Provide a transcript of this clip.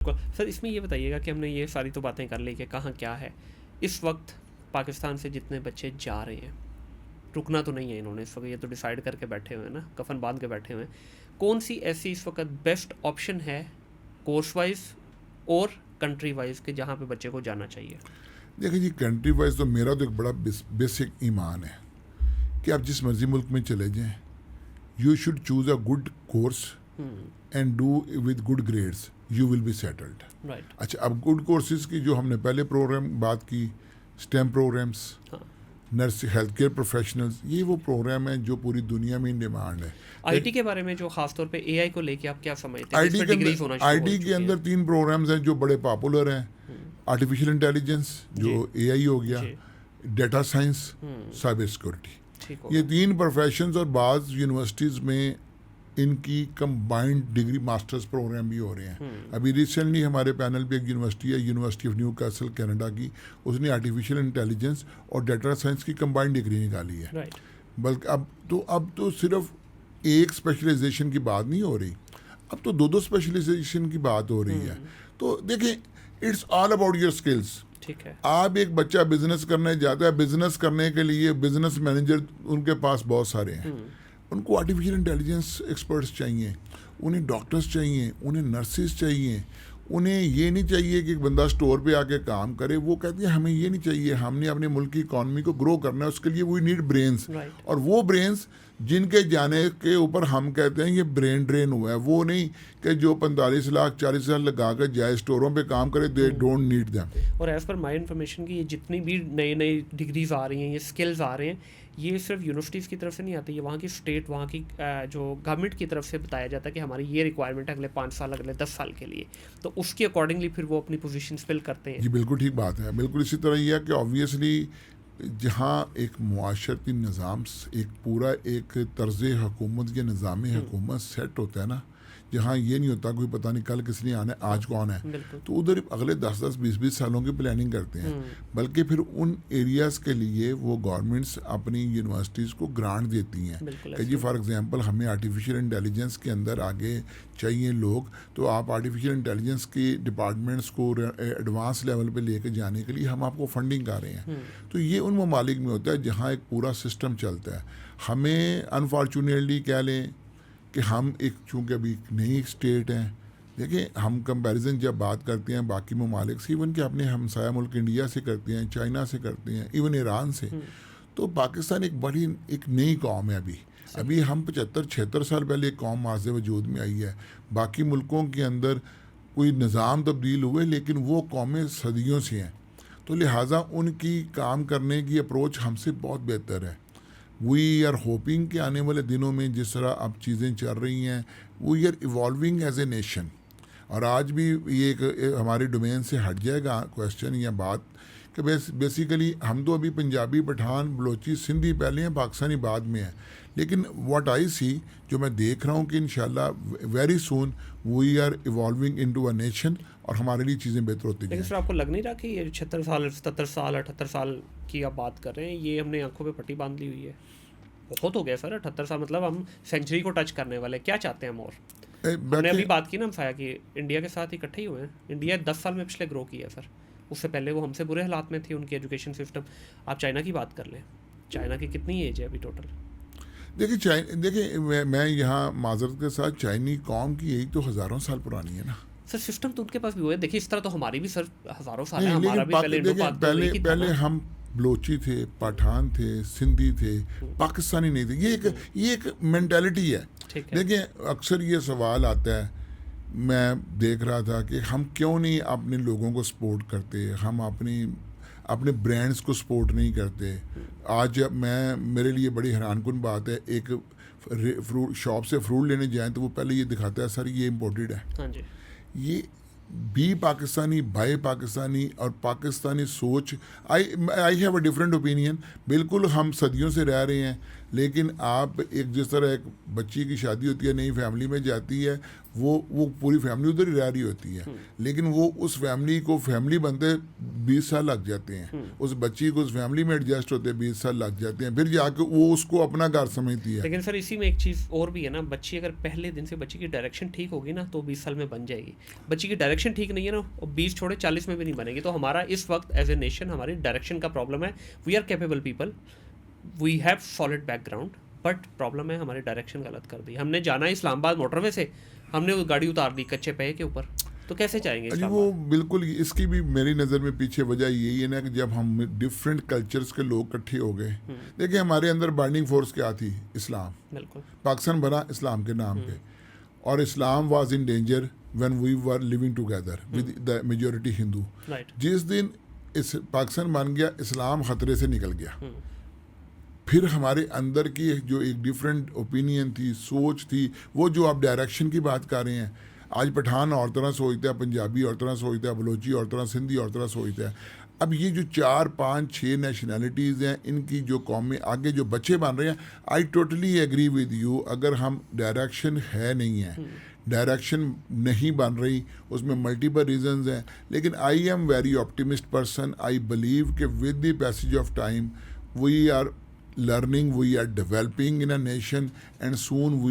Sir इसमें ये बताइएगा कि हमने ये सारी तो बातें कर ली कि कहाँ क्या है इस वक्त पाकिस्तान से जितने बच्चे जा रहे हैं, रुकना तो नहीं है इन्होंने इस वक्त, ये तो डिसाइड करके बैठे हुए हैं ना, कफन बांध के बैठे हुए हैं। कौन सी ऐसी इस वक्त बेस्ट ऑप्शन है कोर्स वाइज और कंट्री वाइज के जहाँ पे बच्चे को जाना चाहिए? देखिए जी, कंट्री वाइज तो मेरा तो एक बड़ा बेसिक ईमान है कि आप जिस मर्जी मुल्क में चले जाएं, you should choose a good course and do with good grades, you will be settled. Right. अच्छा, अब गुड कोर्सेज की जो हमने पहले प्रोग्राम बात की, STEM programs, nurse, health care professionals, ये वो प्रोग्राम है जो पूरी दुनिया में इन डिमांड है। आईटी के बारे में जो खासतौर पे एआई को लेके आप क्या समझते हैं? आईटी के अंदर 3 प्रोग्राम्स हैं जो बड़े पॉपुलर हैं। आर्टिफिशियल इंटेलिजेंस जो एआई हो गया, डेटा साइंस, साइबर सिक्योरिटी, ये 3 प्रोफेशंस और बाज़ यूनिवर्सिटीज़ में इनकी कंबाइंड डिग्री मास्टर्स प्रोग्राम भी हो रहे हैं। अभी रिसेंटली हमारे पैनल पे एक यूनिवर्सिटी है, university of new castle Canada की, उसने आर्टिफिशियल इंटेलिजेंस और डेटा साइंस की कंबाइंड डिग्री निकाली है। बल्कि अब तो सिर्फ एक स्पेशलाइजेशन की बात नहीं हो रही, अब तो 2 स्पेशलाइजेशन की बात हो रही है। तो देखिए, it's all about your skills. ठीक है। आप एक बच्चा बिजनेस करने जाता है, बिजनेस करने के लिए बिजनेस मैनेजर उनके पास बहुत सारे हैं, उनको आर्टिफिशियल इंटेलिजेंस एक्सपर्ट्स चाहिए, उन्हें डॉक्टर्स चाहिए, उन्हें नर्सेज चाहिए, उन्हें ये नहीं चाहिए कि एक बंदा स्टोर पे आके काम करे। वो कहती है हमें ये नहीं चाहिए, हमने अपने मुल्क की इकॉनमी को ग्रो करना है, उसके लिए वी नीड ब्रेन्स। और वो ब्रेन्स जिनके जाने के ऊपर हम कहते हैं ये ब्रेन ड्रेन हुआ है, वो नहीं कि जो 45 लाख 40 लाख लगा कर जाए स्टोरों पे काम करे, दे डोंट नीड दैम। और एज पर माई इन्फॉर्मेशन की ये जितनी भी नई नई डिग्रीज आ रही हैं, ये स्किल्स आ रहे हैं, ये सिर्फ यूनिवर्सिटीज़ की तरफ से नहीं आती, ये वहाँ की स्टेट, वहाँ की जो गवर्नमेंट की तरफ से बताया जाता है कि हमारी ये रिक्वायरमेंट है अगले 5 साल, अगले 10 साल के लिए, तो उसके अकॉर्डिंगली फिर वो अपनी पोजीशन फिल करते हैं। जी बिल्कुल ठीक बात है। बिल्कुल इसी तरह यह है कि ऑब्वियसली जहाँ एक मुआशरती निज़ाम, एक पूरा एक तर्ज़ हुकूमत या निज़ाम हुकूमत सेट होता है ना, जहाँ ये नहीं होता कोई पता नहीं कल किसने आना है, आज कौन है, तो उधर अगले 10-10 20-20 सालों की प्लानिंग करते हैं। बल्कि फिर उन एरियाज़ के लिए वो गवर्नमेंट्स अपनी यूनिवर्सिटीज़ को ग्रांट देती हैं कि जी फॉर एग्जांपल हमें आर्टिफिशियल इंटेलिजेंस के अंदर आगे चाहिए लोग, तो आप आर्टिफिशियल इंटेलिजेंस की डिपार्टमेंट्स को एडवांस लेवल पे लेके जाने के लिए हम आपको फंडिंग कर रहे हैं। तो ये उन ममालिक में होता है जहाँ एक पूरा सिस्टम चलता है। हमें अनफॉर्चुनेटली कह लें कि हम एक चूँकि अभी नई स्टेट हैं, देखिए हम कंपैरिजन जब बात करते हैं बाकी ममालिक से, इवन कि अपने हमसाया मुल्क इंडिया से करते हैं, चाइना से करते हैं, इवन ईरान से, तो पाकिस्तान एक बड़ी एक नई कौम है। अभी हम 75-76 साल पहले एक कौम माज़े वजूद में आई है। बाकी मुल्कों के अंदर कोई निज़ाम तब्दील हुए, लेकिन वो कौमें सदियों से हैं, तो लिहाजा उनकी काम करने की अप्रोच हमसे बहुत बेहतर है। वी आर होपिंग कि आने वाले दिनों में जिस तरह अब चीज़ें चल रही हैं, we are evolving as a nation. और आज भी ये एक हमारे डोमेन से हट जाएगा क्वेश्चन या बात कि बेसिकली हम तो अभी पंजाबी, पठान, बलोची, सिंधी पहले हैं, पाकिस्तानी बाद में है। लेकिन व्हाट आई सी, जो मैं देख रहा हूँ कि इंशाल्लाह very soon we are evolving into a nation और हमारे लिए चीज़ें बेहतर होती हैं। लेकिन सर आपको लग नहीं रहा कि ये 76 साल, 77 साल, 78 साल की आप बात कर रहे हैं, ये हमने आंखों पे पट्टी बांध ली हुई है? बहुत हो गया सर 78 साल, मतलब हम सेंचुरी को टच करने वाले, क्या चाहते हैं हम? और हमने अभी बात की ना हमसाया कि इंडिया के साथ इकट्ठे ही हुए हैं। इंडिया 10 साल में पिछले ग्रो किया है सर, उससे पहले वो हमसे बुरे हालात में थी, उनकी एजुकेशन सिस्टम। आप चाइना की बात कर लें, चाइना की कितनी एज है अभी टोटल? देखिए मैं यहाँ माजरत के साथ चाइनी कौम की एज तो हज़ारों साल पुरानी है ना सर। सिस्टम तो उनके पास भी हुआ है, देखिए इस तरह तो हमारी भी सर हज़ारों साल है, हमारा भी पहले हम बलोची थे, पठान थे, सिंधी थे, पाकिस्तानी नहीं थे। ये एक मेंटालिटी है। देखिए अक्सर ये सवाल आता है, मैं देख रहा था कि हम क्यों नहीं अपने लोगों को सपोर्ट करते, हम अपने ब्रांड्स को सपोर्ट नहीं करते। आज मेरे लिए बड़ी हैरानकुन बात है, एक फ्रूट शॉप से फ्रूट लेने जाएं तो वो पहले ये दिखाता है सर ये इम्पोर्टेड है। हाँ जी। ये बी पाकिस्तानी, बाय पाकिस्तानी और पाकिस्तानी सोच, I have a different opinion. बिल्कुल हम सदियों से रह रहे हैं, लेकिन आप एक जिस तरह एक बच्ची की शादी होती है, नई फैमिली में जाती है, वो पूरी फैमिली उधर ही रह रही होती है, लेकिन वो उस फैमिली को फैमिली बनते 20 साल लग जाते हैं, उस बच्ची को उस फैमिली में एडजस्ट होते 20 साल लग जाते हैं, फिर जाके वो उसको अपना घर समझती है। लेकिन सर इसी में एक चीज़ और भी है ना, बच्ची अगर पहले दिन से बच्ची की डायरेक्शन ठीक होगी ना तो 20 साल में बन जाएगी। बच्ची की डायरेक्शन ठीक नहीं है ना, और 20 छोड़े 40 में भी नहीं बनेगी। तो हमारा इस वक्त एज ए नेशन हमारी डायरेक्शन का प्रॉब्लम है। We are capable people, we have solid background, but problem है हमारी डायरेक्शन गलत कर दी। हमने जाना है इस्लामाबाद मोटरवे से, हमने वो गाड़ी उतार दी कच्चे पे के ऊपर, तो कैसे जाएंगे जी वो इस्लामाबाद? बिल्कुल, इसकी भी मेरी नज़र में पीछे वजह यही है ना कि जब हम डिफरेंट कल्चर्स के लोग इकट्ठे हो गए, देखिए हमारे अंदर बाइंडिंग फोर्स क्या थी? इस्लाम। बिल्कुल। पाकिस्तान बना इस्लाम के नाम पे, और Islam was in danger when we were living together with the majority Hindu. Right. जिस दिन इस पाकिस्तान बन गया, इस्लाम खतरे से निकल गया। फिर हमारे अंदर की जो एक डिफरेंट ओपिनियन थी, सोच थी, वो जो आप डायरेक्शन की बात कर रहे हैं, आज पठान और तरह सोचता है, पंजाबी और तरह सोचता है, बलोची और तरह, सिंधी और तरह सोचता है। अब ये जो 4, 5, 6 नेशनैलिटीज़ हैं, इनकी जो कौमें आगे जो बच्चे बन रहे हैं, I totally agree with you. अगर हम डायरेक्शन है नहीं है, डायरेक्शन नहीं बन रही, उसमें मल्टीपल रीजंस हैं, लेकिन I am very optimist person. I believe कि with the passage of time we are learning, we are developing in a nation, and soon we